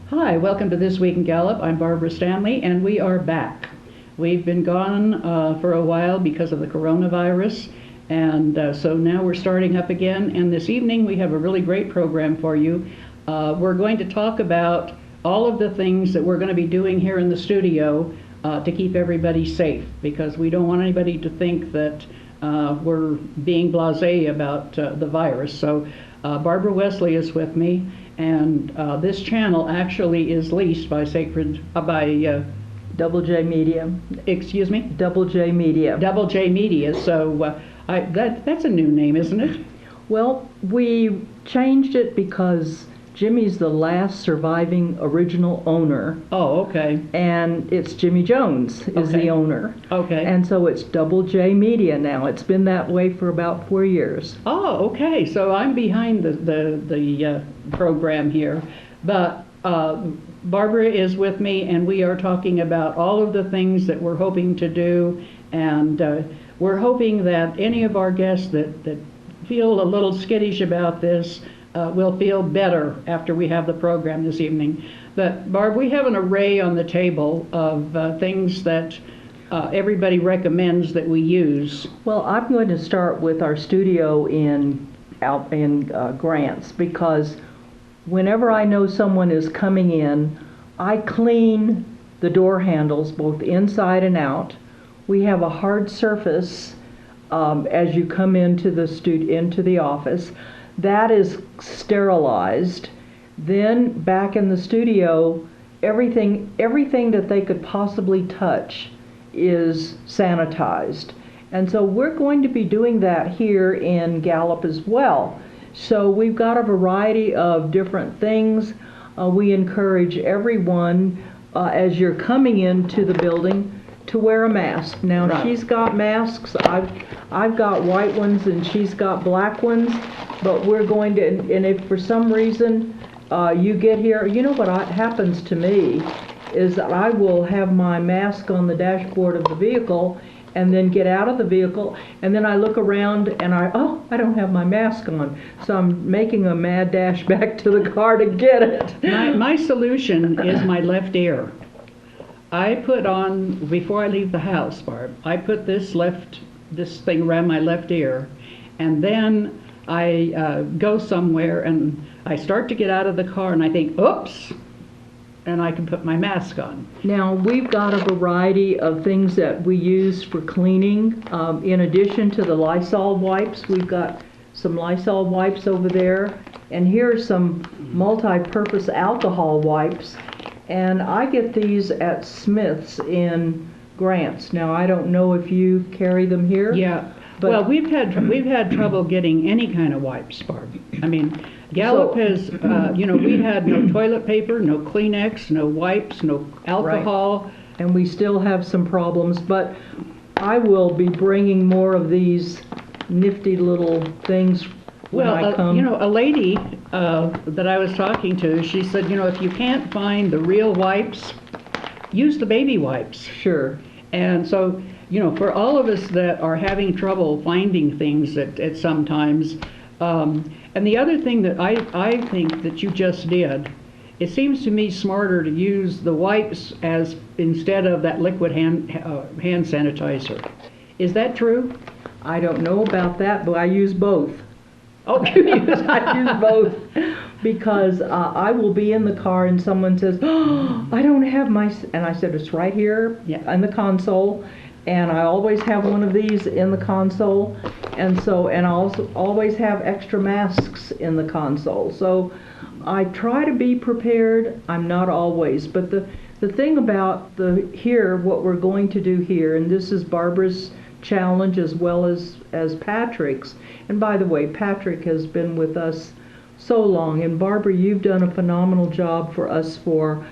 Hi, welcome to This Week in Gallup. I'm Barbara Stanley, and we are back. We've been gone for a while because of the coronavirus, and so now we're starting up again. And this evening we have a really great program for you. We're going to talk about all of the things that we're going to be doing here in the studio to keep everybody safe, because we don't want anybody to think that we're being blasé about the virus. So Barbara Wesley is with me. And this channel actually is leased by Double J Media. Excuse me? Double J Media. Double J Media. So that's a new name, isn't it? Well, we changed it because Jimmy's the last surviving original owner. Oh, okay. And it's Jimmy Jones is the owner. Okay. And so it's Double J Media now. It's been that way for about 4 years. Oh, okay. So I'm behind the program here, but Barbara is with me, and we are talking about all of the things that we're hoping to do, and we're hoping that any of our guests that feel a little skittish about this will feel better after we have the program this evening. But Barb, we have an array on the table of things that everybody recommends that we use. Well, I'm going to start with our studio in Grants, because whenever I know someone is coming in, I clean the door handles both inside and out. We have a hard surface as you come into the office. That is sterilized. Then back in the studio, everything that they could possibly touch is sanitized. And so we're going to be doing that here in Gallup as well. So we've got a variety of different things. We encourage everyone as you're coming into the building to wear a mask. Now right. She's got masks. I've got white ones and she's got black ones. But we're going to, and if for some reason you get here, you know what happens to me is that I will have my mask on the dashboard of the vehicle and then get out of the vehicle, and then I look around and I don't have my mask on. So I'm making a mad dash back to the car to get it. My solution is my left ear. I put on, before I leave the house, Barb, I put this thing around my left ear, and then I go somewhere and I start to get out of the car and I think, oops, and I can put my mask on. Now, we've got a variety of things that we use for cleaning. In addition to the Lysol wipes, we've got some Lysol wipes over there, and here are some multi-purpose alcohol wipes, and I get these at Smith's in Grants. Now, I don't know if you carry them here. Yeah. Well, we've had trouble getting any kind of wipes, Barb. I mean, Gallup has, we had no toilet paper, no Kleenex, no wipes, no alcohol. Right. And we still have some problems, but I will be bringing more of these nifty little things when I come. A lady that I was talking to, she said, if you can't find the real wipes, use the baby wipes. Sure. And so, for all of us that are having trouble finding things at sometimes, and the other thing that I think that you just did, it seems to me smarter to use the wipes as instead of that liquid hand sanitizer. Is that true? I don't know about that, but I use both. Oh, I use both because I will be in the car and someone says, "Oh, I don't have my," and I said, "It's right here in the console." And I always have one of these in the console, and I also always have extra masks in the console. So I try to be prepared. I'm not always, but the thing about what we're going to do here, and this is Barbara's challenge as well as Patrick's. And by the way, Patrick has been with us so long, and Barbara, you've done a phenomenal job for us for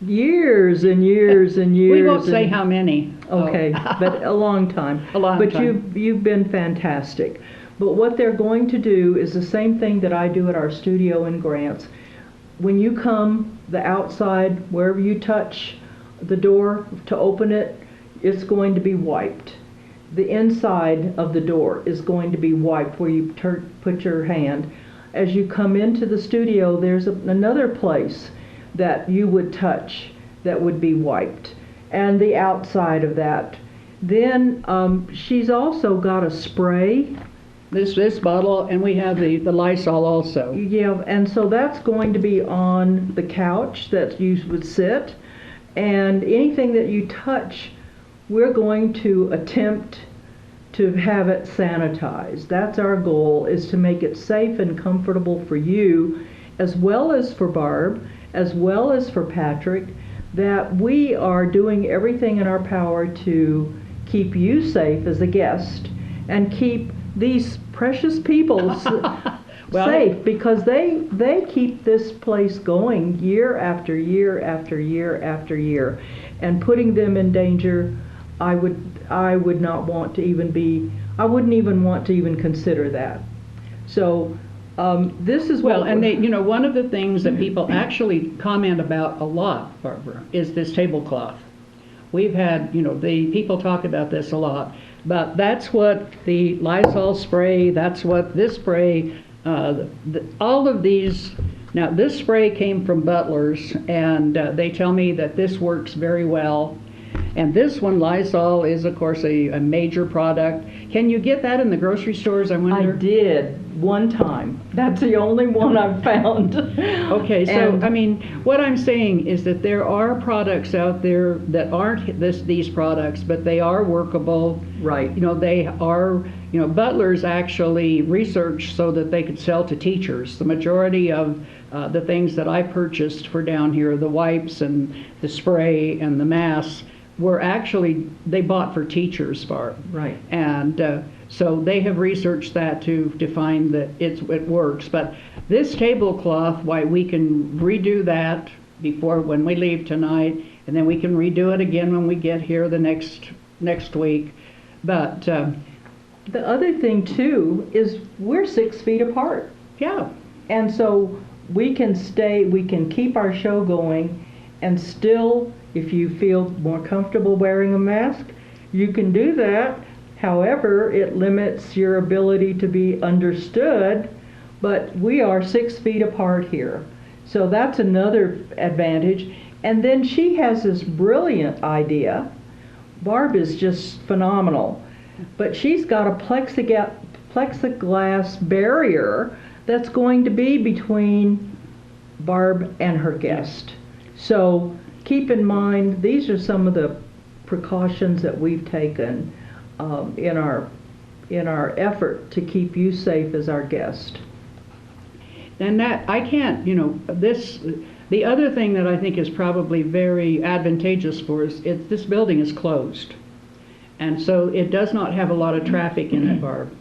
years and years and years. We won't say how many. Okay, but a long time. A long time. But you've been fantastic. But what they're going to do is the same thing that I do at our studio in Grants. When you come, the outside, wherever you touch the door to open it, it's going to be wiped. The inside of the door is going to be wiped where you put your hand. As you come into the studio, there's another place that you would touch that would be wiped, and the outside of that. Then she's also got a spray. This bottle, and we have the Lysol also. Yeah, and so that's going to be on the couch that you would sit, and anything that you touch, we're going to attempt to have it sanitized. That's our goal, is to make it safe and comfortable for you, as well as for Barb, as well as for Patrick, that we are doing everything in our power to keep you safe as a guest and keep these precious people Well, safe, because they keep this place going year after year after year after year, and putting them in danger, I would not want to even be, I wouldn't even want to even consider that. So this is well, and they, one of the things that people actually comment about a lot, Barbara, is this tablecloth. We've had, the people talk about this a lot, but that's what the Lysol spray, that's what this spray, all of these. Now, this spray came from Butler's, and they tell me that this works very well. And this one, Lysol, is of course a major product. Can you get that in the grocery stores, I wonder? I did one time. That's the only one I've found. Okay, so I mean, what I'm saying is that there are products out there that aren't these products, but they are workable. Right. They are, Butler's actually researched so that they could sell to teachers. The majority of the things that I purchased for down here, the wipes and the spray and the masks, were actually, they bought for teachers, Barb. Right. And so they have researched that to find that it works. But this tablecloth, why, we can redo that when we leave tonight, and then we can redo it again when we get here the next week. But the other thing too is we're 6 feet apart. yeah. And so we can keep our show going, and still, if you feel more comfortable wearing a mask, you can do that. However, it limits your ability to be understood, but we are 6 feet apart here. So that's another advantage. And then she has this brilliant idea. Barb is just phenomenal. But she's got a plexiglass barrier that's going to be between Barb and her guest. So keep in mind, these are some of the precautions that we've taken in our effort to keep you safe as our guest. And that, I can't, the other thing that I think is probably very advantageous for us, this building is closed. And so it does not have a lot of traffic in it, Barb.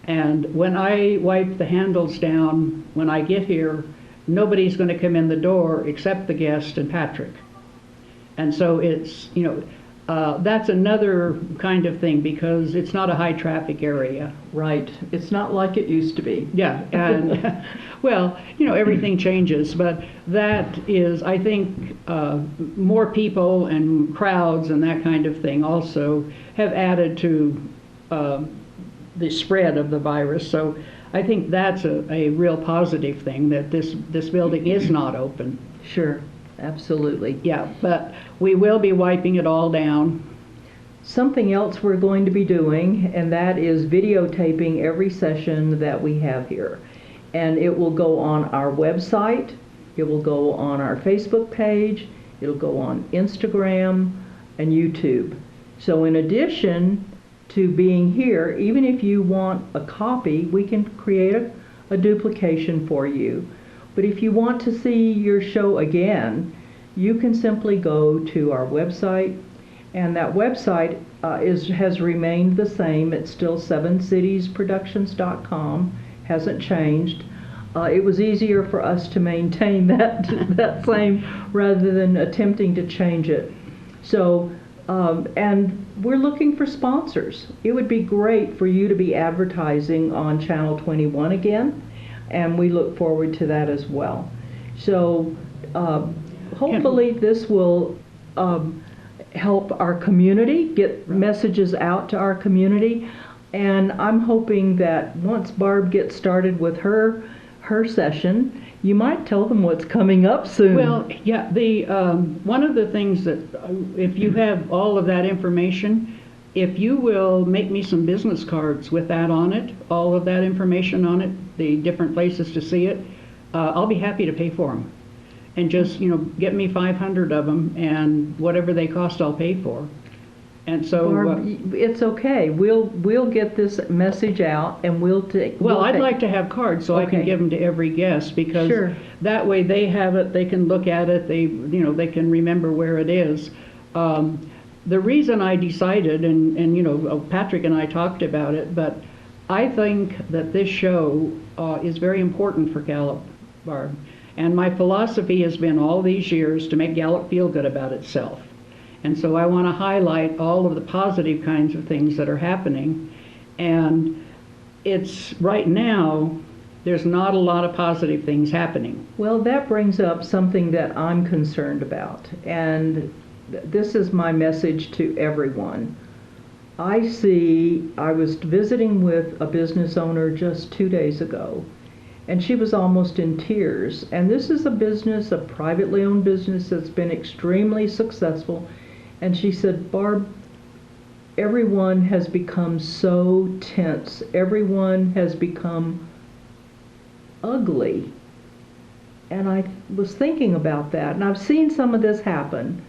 And when I wipe the handles down, when I get here, nobody's going to come in the door except the guest and Patrick. And so it's, that's another kind of thing, because it's not a high traffic area. Right. It's not like it used to be. Yeah, and well, everything changes, but that is, I think, more people and crowds and that kind of thing also have added to the spread of the virus. So I think that's a real positive thing, that this building is not open. Sure, absolutely. Yeah, but we will be wiping it all down. Something else we're going to be doing, and that is videotaping every session that we have here. And it will go on our website, it will go on our Facebook page, it'll go on Instagram and YouTube. So in addition to being here, even if you want a copy, we can create a duplication for you. But if you want to see your show again, you can simply go to our website, and that website has remained the same. It's still 7citiesproductions.com, hasn't changed. It was easier for us to maintain that same rather than attempting to change it. So, and we're looking for sponsors. It would be great for you to be advertising on Channel 21 again, and we look forward to that as well. So hopefully this will help our community, get messages out to our community, and I'm hoping that once Barb gets started with her her session. You might tell them what's coming up soon. Well, yeah, the one of the things that, if you have all of that information, if you will make me some business cards with that on it, all of that information on it, the different places to see it, I'll be happy to pay for them. And just, get me 500 of them, and whatever they cost, I'll pay for. And so, Barb, it's okay. We'll get this message out, and we'll take. well, I'd like to have cards so I can Okay. give them to every guest, because Sure. that way they have it, they can look at it, they can remember where it is. The reason I decided, and Patrick and I talked about it, but I think that this show is very important for Gallup, Barb. And my philosophy has been all these years to make Gallup feel good about itself. And so I want to highlight all of the positive kinds of things that are happening. And it's right now, there's not a lot of positive things happening. Well, that brings up something that I'm concerned about, and this is my message to everyone. I was visiting with a business owner just 2 days ago, and she was almost in tears. And this is a privately owned business that's been extremely successful. And she said, Barb, everyone has become so tense. Everyone has become ugly. And I was thinking about that, and I've seen some of this happen.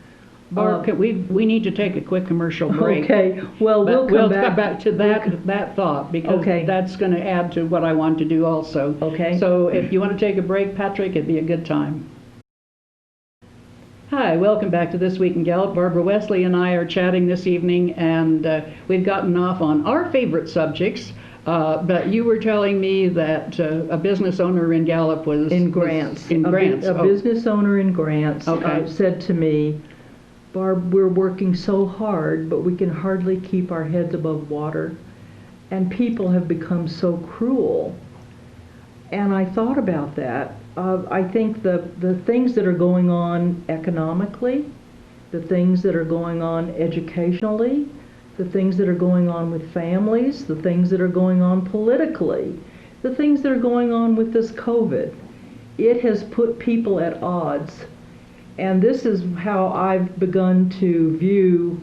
Barb, we need to take a quick commercial break. Okay, well, But we'll come come back. back to that thought, because Okay. that's going to add to what I want to do also. Okay. So if you want to take a break, Patrick, it'd be a good time. Hi, welcome back to This Week in Gallup. Barbara Wesley and I are chatting this evening, and we've gotten off on our favorite subjects. But you were telling me that a business owner in Gallup was In Grants. In Grants. A business owner in Grants Okay. said to me, Barb, we're working so hard, but we can hardly keep our heads above water. And people have become so cruel. And I thought about that. I think the things that are going on economically, the things that are going on educationally, the things that are going on with families, the things that are going on politically, the things that are going on with this COVID, it has put people at odds. And this is how I've begun to view,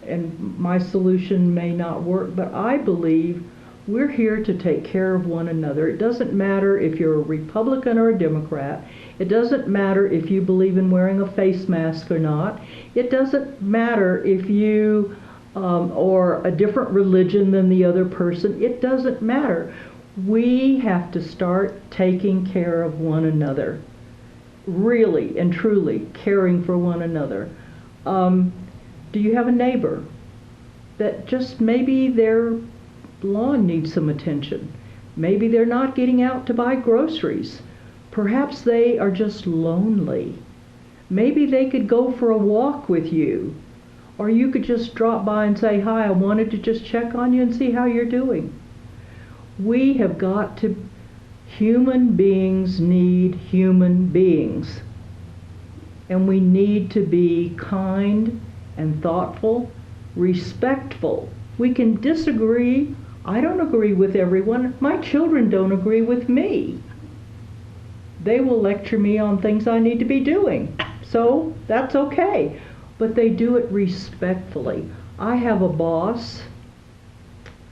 and my solution may not work, but I believe we're here to take care of one another. It doesn't matter if you're a Republican or a Democrat. It doesn't matter if you believe in wearing a face mask or not. It doesn't matter if you or a different religion than the other person. It doesn't matter. We have to start taking care of one another. Really and truly caring for one another. Do you have a neighbor that just maybe their lawn needs some attention? Maybe they're not getting out to buy groceries. Perhaps they are just lonely. Maybe they could go for a walk with you. Or you could just drop by and say, hi, I wanted to just check on you and see how you're doing. We have got to, human beings need human beings. And we need to be kind and thoughtful, respectful. We can disagree. I don't agree with everyone. My children don't agree with me. They will lecture me on things I need to be doing. So that's okay. But they do it respectfully. I have a boss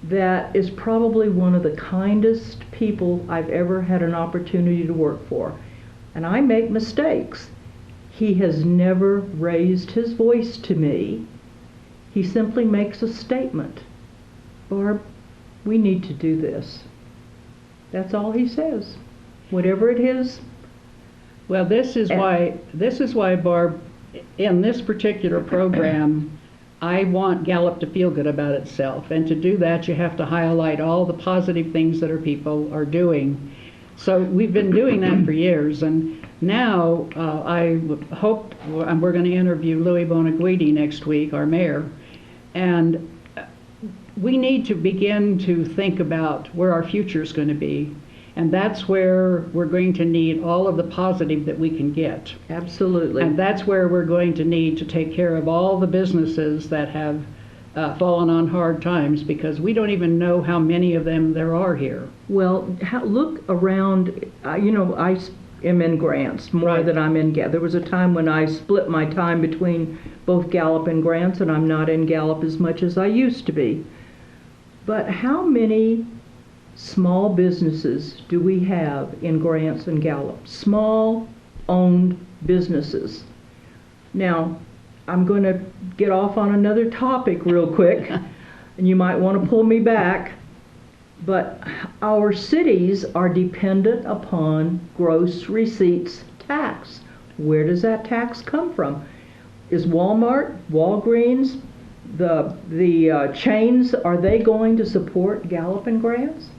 that is probably one of the kindest people I've ever had an opportunity to work for. And I make mistakes. He has never raised his voice to me. He simply makes a statement. Barb, we need to do this. That's all he says. Whatever it is. Well, this is why, Barb, in this particular program, I want Gallup to feel good about itself. And to do that, you have to highlight all the positive things that our people are doing. So we've been doing that for years. And now I hope we're going to interview Louis Bonaguidi next week, our mayor. And we need to begin to think about where our future is going to be. And that's where we're going to need all of the positive that we can get. Absolutely. And that's where we're going to need to take care of all the businesses that have fallen on hard times, because we don't even know how many of them there are here. Well, look around, I am in grants more Right. than I'm in Gallup. There was a time when I split my time between both Gallup and grants, and I'm not in Gallup as much as I used to be. But how many small businesses do we have in grants and Gallup? Small owned businesses. Now, I'm going to get off on another topic real quick, and you might want to pull me back. But our cities are dependent upon gross receipts tax. Where does that tax come from? Is Walmart, Walgreens, the chains, are they going to support Gallup and grants?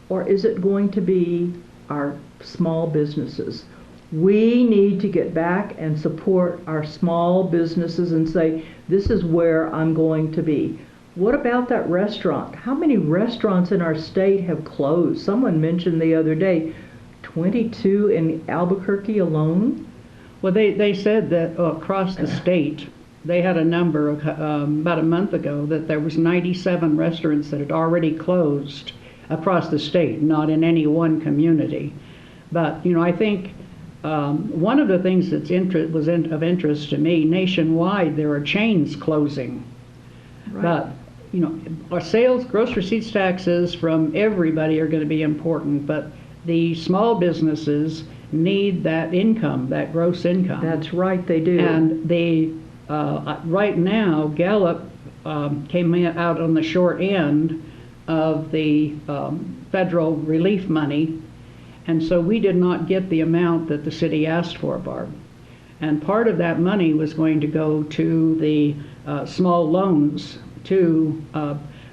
Or is it going to be our small businesses? We need to get back and support our small businesses and say, this is where I'm going to be. What about that restaurant? How many restaurants in our state have closed? Someone mentioned the other day, 22 in Albuquerque alone. Well, they said that across the state, they had a number about a month ago that there was 97 restaurants that had already closed across the state, not in any one community. But, I think one of the things that's of interest to me, nationwide, there are chains closing. Right. But, our sales, gross receipts taxes from everybody are going to be important, but the small businesses need that income, that gross income. That's right, they do. And right now, Gallup came out on the short end of the federal relief money, and so we did not get the amount that the city asked for, Barb. And part of that money was going to go to the small loans to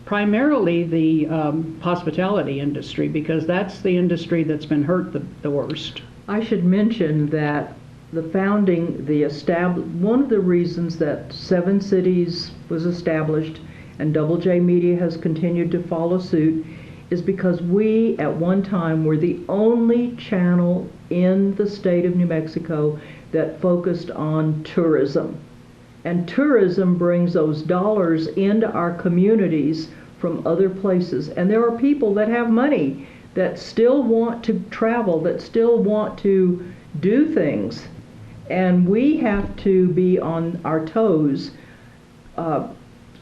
primarily the hospitality industry, because that's the industry that's been hurt the worst. I should mention that one of the reasons that 7 Cities was established and Double J Media has continued to follow suit is because we at one time were the only channel in the state of New Mexico that focused on tourism. And tourism brings those dollars into our communities from other places. And there are people that have money that still want to travel, that still want to do things. And we have to be on our toes.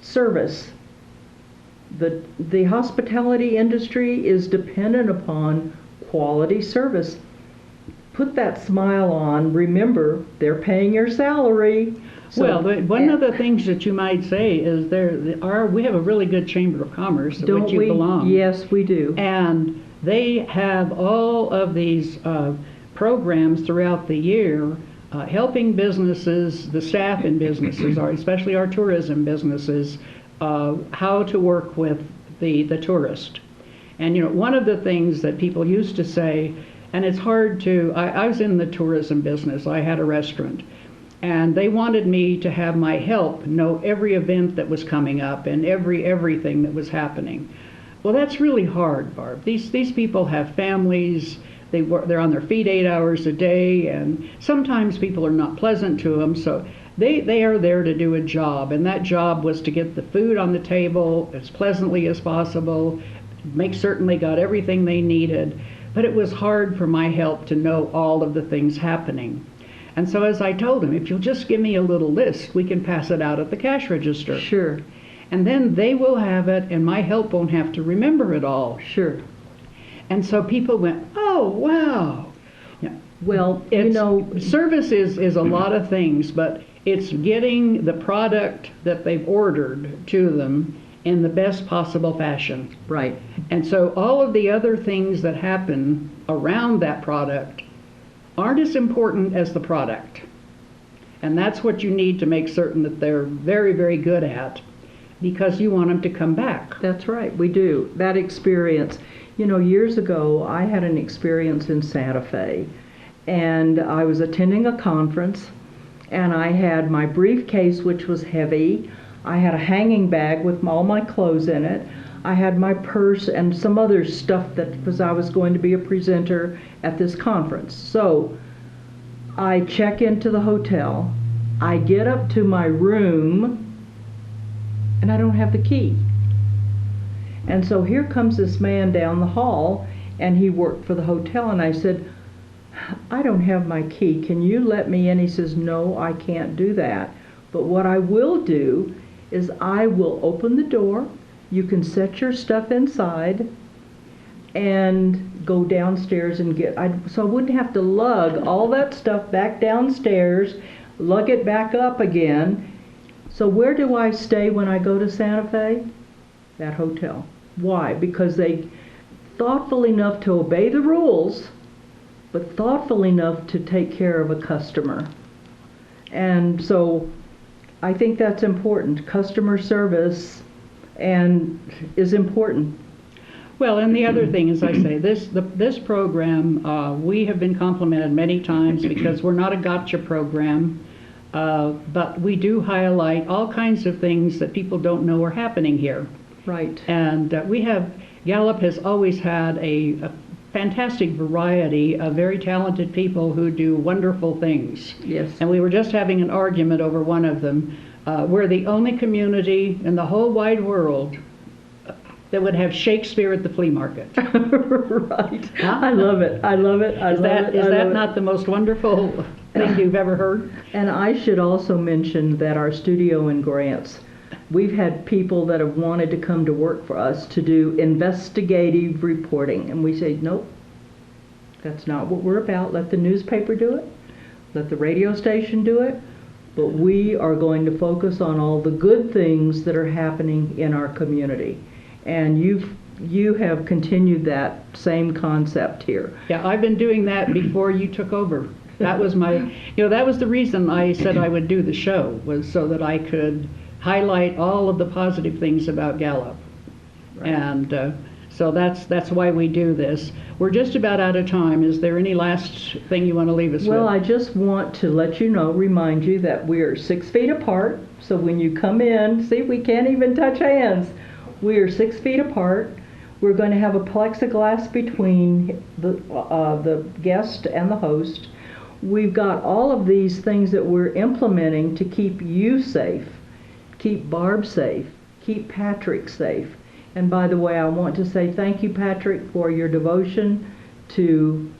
Service. The hospitality industry is dependent upon quality service. Put that smile on. Remember, they're paying your salary. Well, one of the things that you might say is we have a really good Chamber of Commerce at which you belong. Yes, we do. And they have all of these programs throughout the year helping businesses, the staff in businesses, or especially our tourism businesses, how to work with the tourist. And one of the things that people used to say, and it's hard to, I was in the tourism business, I had a restaurant, and they wanted me to have my help know every event that was coming up and everything that was happening. Well, that's really hard, Barb. These people have families. They're on their feet 8 hours a day, and sometimes people are not pleasant to them. So they are there to do a job, and that job was to get the food on the table as pleasantly as possible, make certain they got everything they needed. But it was hard for my help to know all of the things happening. And so as I told him, if you'll just give me a little list, we can pass it out at the cash register. Sure. And then they will have it, and my help won't have to remember it all. Sure. And so people went, oh, wow. Yeah. Well, service is a lot of things, but it's getting the product that they've ordered to them in the best possible fashion. Right. And so all of the other things that happen around that product aren't as important as the product. And that's what you need to make certain that they're very, very good at, because you want them to come back. That's right, we do. That experience. Years ago, I had an experience in Santa Fe, and I was attending a conference, and I had my briefcase, which was heavy. I had a hanging bag with all my clothes in it. I had my purse and some other stuff because I was going to be a presenter at this conference. So I check into the hotel. I get up to my room, and I don't have the key. And so here comes this man down the hall, and he worked for the hotel. And I said, I don't have my key. Can you let me in? He says, no, I can't do that. But what I will do is I will open the door. You can set your stuff inside and go downstairs and so I wouldn't have to lug all that stuff back downstairs, lug it back up again. So where do I stay when I go to Santa Fe? That hotel. Why? Because they thoughtful enough to obey the rules, but thoughtful enough to take care of a customer. And so I think that's important. Customer service is important. Well, and the other thing is, I say, this program, we have been complimented many times because we're not a gotcha program, but we do highlight all kinds of things that people don't know are happening here. Right. And Gallup has always had a fantastic variety of very talented people who do wonderful things. Yes. And we were just having an argument over one of them. We're the only community in the whole wide world that would have Shakespeare at the flea market. Right. Huh? I love it. I love it. Is that not the most wonderful thing you've ever heard? And I should also mention that our studio in Grants, we've had people that have wanted to come to work for us to do investigative reporting. And we say, nope, that's not what we're about. Let the newspaper do it. Let the radio station do it. But we are going to focus on all the good things that are happening in our community. And you have continued that same concept here. Yeah, I've been doing that before you took over. That was that was the reason I said I would do the show, was so that I could highlight all of the positive things about Gallup. Right. And so that's why we do this. We're just about out of time. Is there any last thing you want to leave us with? Well, I just want to let you know, remind you that we are 6 feet apart. So when you come in, see, we can't even touch hands. We are 6 feet apart. We're going to have a plexiglass between the guest and the host. We've got all of these things that we're implementing to keep you safe, keep Barb safe, keep Patrick safe. And by the way, I want to say thank you, Patrick, for your devotion to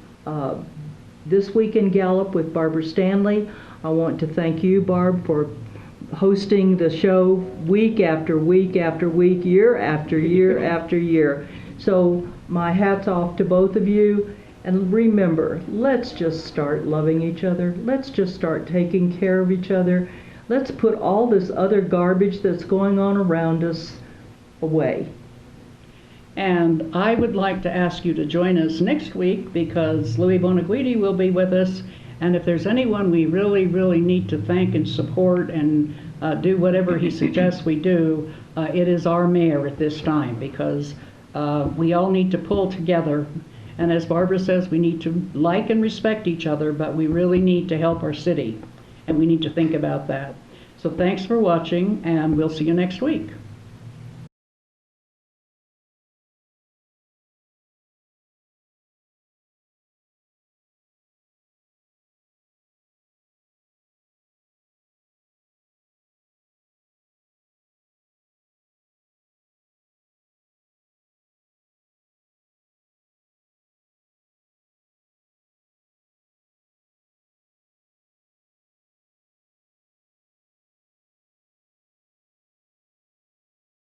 This Week in Gallup with Barbara Stanley. I want to thank you, Barb, for hosting the show week after week after week, year after year after year. So my hat's off to both of you. And remember, let's just start loving each other. Let's just start taking care of each other. Let's put all this other garbage that's going on around us away. And I would like to ask you to join us next week, because Louis Bonaguidi will be with us. And if there's anyone we really, really need to thank and support and do whatever he suggests we do, it is our mayor at this time, because we all need to pull together. And as Barbara says, we need to like and respect each other, but we really need to help our city. And we need to think about that. So thanks for watching, and we'll see you next week.